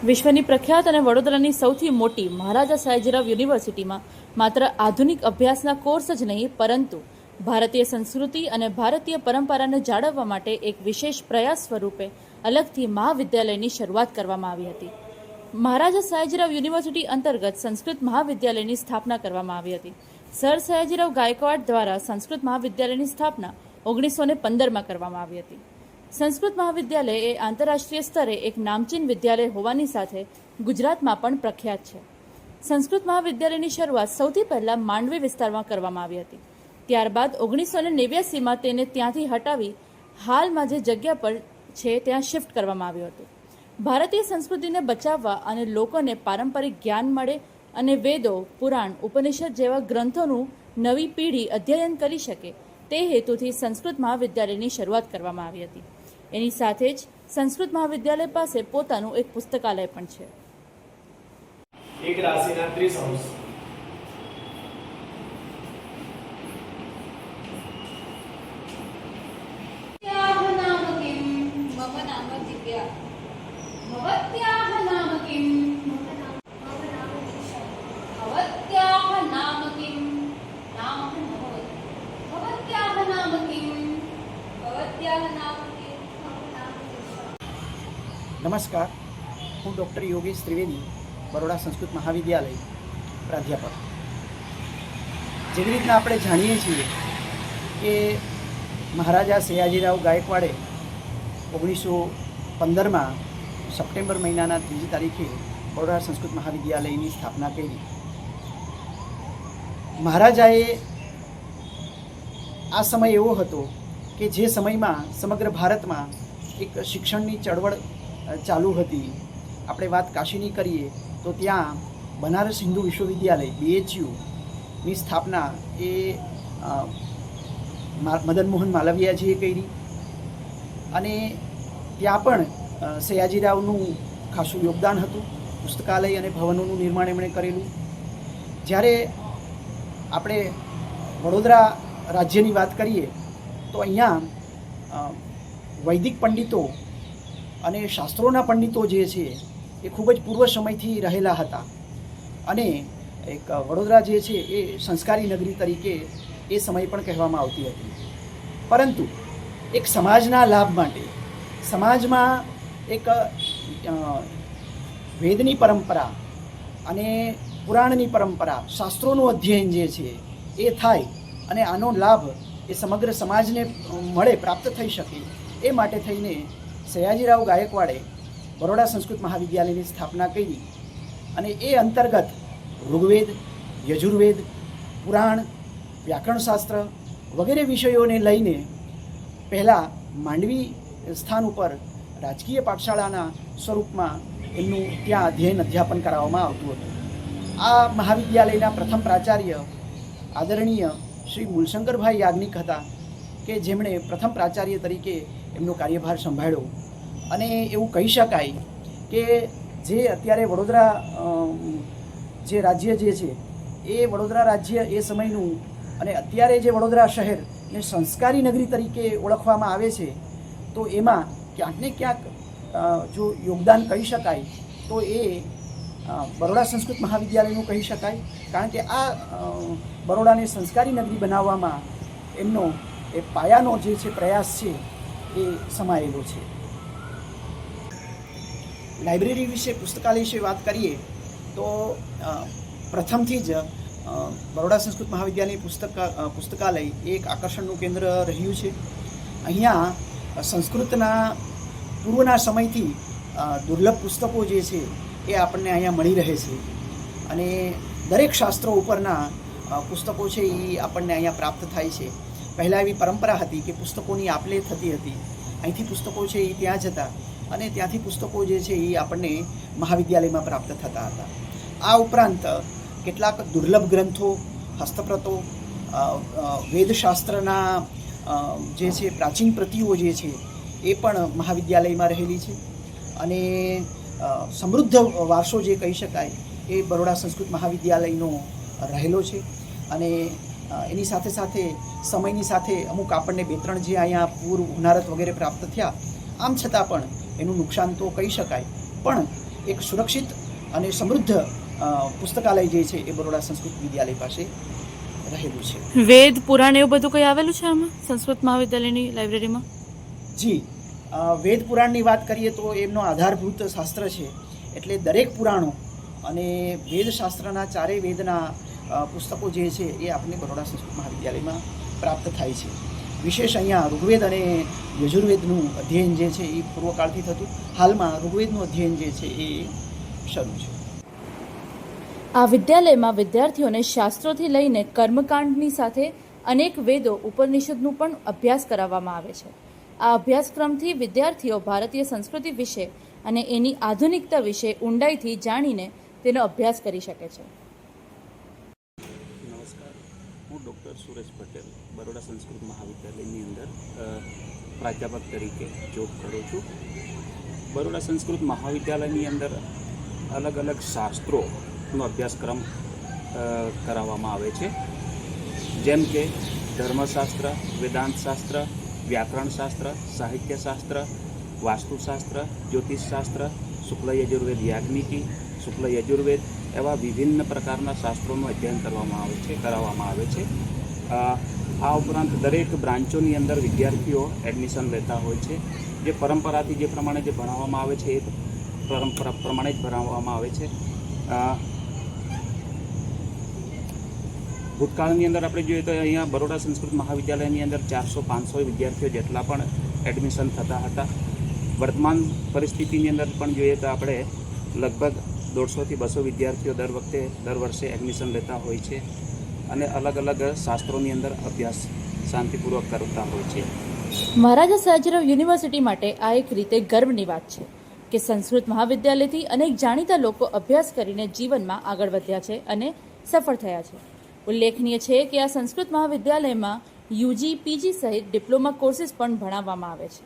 વિશ્વની પ્રખ્યાત અને વડોદરાની સૌથી મોટી મહારાજા સયાજીરાવ યુનિવર્સિટીમાં માત્ર આધુનિક અભ્યાસના કોર્સ જ નહીં, પરંતુ ભારતીય સંસ્કૃતિ અને ભારતીય પરંપરાને જાળવવા માટે એક વિશેષ પ્રયાસ સ્વરૂપે અલગથી મહાવિદ્યાલયની શરૂઆત કરવામાં આવી હતી. મહારાજા સયાજીરાવ યુનિવર્સિટી અંતર્ગત સંસ્કૃત મહાવિદ્યાલયની સ્થાપના કરવામાં આવી હતી. સર સયાજીરાવ ગાયકવાડ દ્વારા સંસ્કૃત મહાવિદ્યાલયની સ્થાપના 1915માં કરવામાં આવી હતી. સંસ્કૃત મહાવિદ્યાલય એ આંતરરાષ્ટ્રીય સ્તરે એક નામચીન વિદ્યાલય હોવાની સાથે ગુજરાતમાં પણ પ્રખ્યાત છે. સંસ્કૃત મહાવિદ્યાલયની શરૂઆત સૌથી પહેલાં માંડવી વિસ્તારમાં કરવામાં આવી હતી. ત્યારબાદ 1989માં તેને ત્યાંથી હટાવી હાલમાં જે જગ્યા પર છે ત્યાં શિફ્ટ કરવામાં આવ્યું હતું. ભારતીય સંસ્કૃતિને બચાવવા અને લોકોને પારંપરિક જ્ઞાન મળે અને વેદો, પુરાણ, ઉપનિષદ જેવા ગ્રંથોનું નવી પેઢી અધ્યયન કરી શકે તે હેતુથી સંસ્કૃત મહાવિદ્યાલયની શરૂઆત કરવામાં આવી હતી. એની સાથે જ સંસ્કૃત મહાવિદ્યાલય પાસે પોતાનું એક પુસ્તકાલય પણ છે. એક રાશિના 30 અંશ. નમસ્કાર, હું ડૉક્ટર યોગેશ ત્રિવેદી, બરોડા સંસ્કૃત મહાવિદ્યાલય પ્રાધ્યાપક. જેવી રીતના આપણે જાણીએ છીએ કે મહારાજા સયાજીરાવ ગાયકવાડે 1915માં સપ્ટેમ્બર મહિનાના 3જી તારીખે બરોડા સંસ્કૃત મહાવિદ્યાલયની સ્થાપના કરી. મહારાજાએ આ સમય એવો હતો કે જે સમયમાં સમગ્ર ભારતમાં એક શિક્ષણની ચળવળ ચાલુ હતી. આપણે વાત કાશીની કરીએ તો ત્યાં બનારસ હિન્દુ વિશ્વવિદ્યાલય BHUની સ્થાપના એ મદન મોહન માલવીયાજીએ કરી અને ત્યાં પણ સયાજીરાવનું ખાસું યોગદાન હતું. પુસ્તકાલય અને ભવનોનું નિર્માણ એમણે કરેલું. જ્યારે આપણે વડોદરા રાજ્યની વાત કરીએ તો અહીંયા વૈદિક પંડિતો અને શાસ્ત્રોના પંડિતો જે છે એ ખૂબ જ પૂર્વ સમયથી રહેલા હતા અને એક વડોદરા જે છે એ સંસ્કારી નગરી તરીકે એ સમય પણ કહેવામાં આવતી હતી. પરંતુ એક સમાજના લાભ માટે સમાજમાં એક વેદની પરંપરા અને પુરાણની પરંપરા, શાસ્ત્રોનું અધ્યયન જે છે એ થાય અને આનો લાભ એ સમગ્ર સમાજને મળે, પ્રાપ્ત થઈ શકે, એ માટે થઈને સયાજીરાવ ગાયકવાડે બરોડા સંસ્કૃત મહાવિદ્યાલયની સ્થાપના કરી અને એ અંતર્ગત ઋગ્વેદ, યજુર્વેદ, પુરાણ, વ્યાકરણશાસ્ત્ર વગેરે વિષયોને લઈને પહેલાં માંડવી સ્થાન ઉપર રાજકીય પાઠશાળાના સ્વરૂપમાં એમનું ત્યાં અધ્યાપન કરાવવામાં આવતું હતું. આ મહાવિદ્યાલયના પ્રથમ પ્રાચાર્ય આદરણીય શ્રી મૂલશંકરભાઈ યાજ્ઞિક હતા કે જેમણે પ્રથમ પ્રાચાર્ય તરીકે એમનો કાર્યભાર સંભાળ્યો. અને એવું કહી શકાય કે જે અત્યારે વડોદરા જે રાજ્ય જે છે એ વડોદરા રાજ્ય એ સમયનું અને અત્યારે જે વડોદરા શહેરને સંસ્કારી નગરી તરીકે ઓળખવામાં આવે છે તો એમાં ક્યાંક ને ક્યાંક જો યોગદાન કહી શકાય તો એ બરોડા સંસ્કૃત મહાવિદ્યાલયનું કહી શકાય. કારણ કે આ બરોડાને સંસ્કારી નગરી બનાવવામાં એમનો એ પાયાનો જે છે પ્રયાસ છે એ સમાયેલો છે. લાઇબ્રેરી વિશે, પુસ્તકાલય વિશે વાત કરીએ તો પ્રથમથી જ બરોડા સંસ્કૃત મહાવિદ્યાલય પુસ્તકાલય એક આકર્ષણનું કેન્દ્ર રહ્યું છે. અહીંયા સંસ્કૃતના પૂર્વના સમયથી દુર્લભ પુસ્તકો જે છે એ આપણને અહીંયા મળી રહે છે અને દરેક શાસ્ત્રો ઉપરના પુસ્તકો છે એ આપણને અહીંયા પ્રાપ્ત થાય છે. પહેલાં એવી પરંપરા હતી કે પુસ્તકોની આપ-લે થતી હતી. અહીંથી પુસ્તકો છે એ ત્યાં જતા અને ત્યાંથી પુસ્તકો જે છે એ આપણને મહાવિદ્યાલયમાં પ્રાપ્ત થતા હતા. આ ઉપરાંત કેટલાક દુર્લભ ગ્રંથો, હસ્તપ્રતો, વેદશાસ્ત્રના જે છે પ્રાચીન પ્રતિઓ જે છે એ પણ મહાવિદ્યાલયમાં રહેલી છે અને સમૃદ્ધ વારસો જે કહી શકાય એ બરોડા સંસ્કૃત મહાવિદ્યાલયનો રહેલો છે. અને એની સાથે સાથે સમયની સાથે અમુક આપણને 2-3 જે અહીંયા પૂર, હોનારત વગેરે પ્રાપ્ત થયા, આમ છતાં પણ એનું નુકસાન તો કહી શકાય. પણ એક સુરક્ષિત અને સમૃદ્ધ પુસ્તકાલય જે છે એ બરોડા સંસ્કૃત વિદ્યાલય પાસે રહેલું છે. વેદ પુરાણ એવું બધું કંઈ આવેલું છે આમાં સંસ્કૃત મહાવિદ્યાલયની લાઇબ્રેરીમાં? જી, વેદ પુરાણની વાત કરીએ તો એમનો આધારભૂત શાસ્ત્ર છે, એટલે દરેક પુરાણો અને વેદશાસ્ત્રના ચારેય વેદના પુસ્તકો જે છે એ આપણને બરોડા સંસ્કૃત મહાવિદ્યાલયમાં પ્રાપ્ત થાય છે. વિશેષ અહીંયા ઋગ્વેદ અને યજુર્વેદનું અધ્યયન જે છે એ પૂર્વકાળથી થતું, હાલમાં ઋગ્વેદનું અધ્યયન જે છે એ શરૂ છે. આ વિદ્યાલયમાં વિદ્યાર્થીઓને શાસ્ત્રોથી લઈને કર્મકાંડની સાથે અનેક વેદો ઉપનિષદનું પણ અભ્યાસ કરાવવામાં આવે છે. આ અભ્યાસક્રમથી વિદ્યાર્થીઓ ભારતીય સંસ્કૃતિ વિશે અને એની આધુનિકતા વિશે ઊંડાઈથી જાણીને તેનો અભ્યાસ કરી શકે છે. નમસ્કાર, હું ડૉક્ટર સુરેશ પટેલ બરોડા સંસ્કૃત મહાવિદ્યાલયની અંદર પ્રાધ્યાપક તરીકે જોબ કરું છું. બરોડા સંસ્કૃત મહાવિદ્યાલયની અંદર અલગ અલગ શાસ્ત્રોનો અભ્યાસક્રમ કરાવવામાં આવે છે, જેમ કે ધર્મશાસ્ત્ર, વેદાંતશાસ્ત્ર, વ્યાકરણશાસ્ત્ર, સાહિત્યશાસ્ત્ર, વાસ્તુશાસ્ત્ર, જ્યોતિષશાસ્ત્ર, શુક્લ યજુર્વેદ યાજ્ઞિકી, શુક્લ યજુર્વેદ એવા વિભિન્ન પ્રકારના શાસ્ત્રોનું અધ્યયન કરાવવામાં આવે છે. આ ઉપરાંત દરેક બ્રાન્ચોની અંદર વિદ્યાર્થીઓ એડમિશન લેતા હોય છે. જે પરંપરાથી જે પ્રમાણે જે ભણાવવામાં આવે છે એ પરંપરા પ્રમાણે જ ભણાવવામાં આવે છે. ભૂતકાળની અંદર આપણે જોઈએ તો અહીંયા બરોડા સંસ્કૃત મહાવિદ્યાલયની અંદર 400-500 વિદ્યાર્થીઓ જેટલા પણ એડમિશન થતા હતા. વર્તમાન પરિસ્થિતિની અંદર પણ જોઈએ તો આપણે લગભગ 150 થી 200 વિદ્યાર્થીઓ દર વર્ષે એડમિશન લેતા હોય છે અને અલગ અલગ શાસ્ત્રોની અંદર અભ્યાસ શાંતિપૂર્વક કરતા હોય છે. મહારાજા સયાજીરાવ યુનિવર્સિટી માટે આ એક રીતે ગર્વની વાત છે કે સંસ્કૃત મહાવિદ્યાલયથી અનેક જાણીતા લોકો અભ્યાસ કરીને જીવનમાં આગળ વધ્યા છે અને સફળ થયા છે. ઉલ્લેખનીય છે કે આ સંસ્કૃત મહાવિદ્યાલયમાં યુજી, પીજી સહિત ડિપ્લોમા કોર્સીસ પણ ભણાવવામાં આવે છે.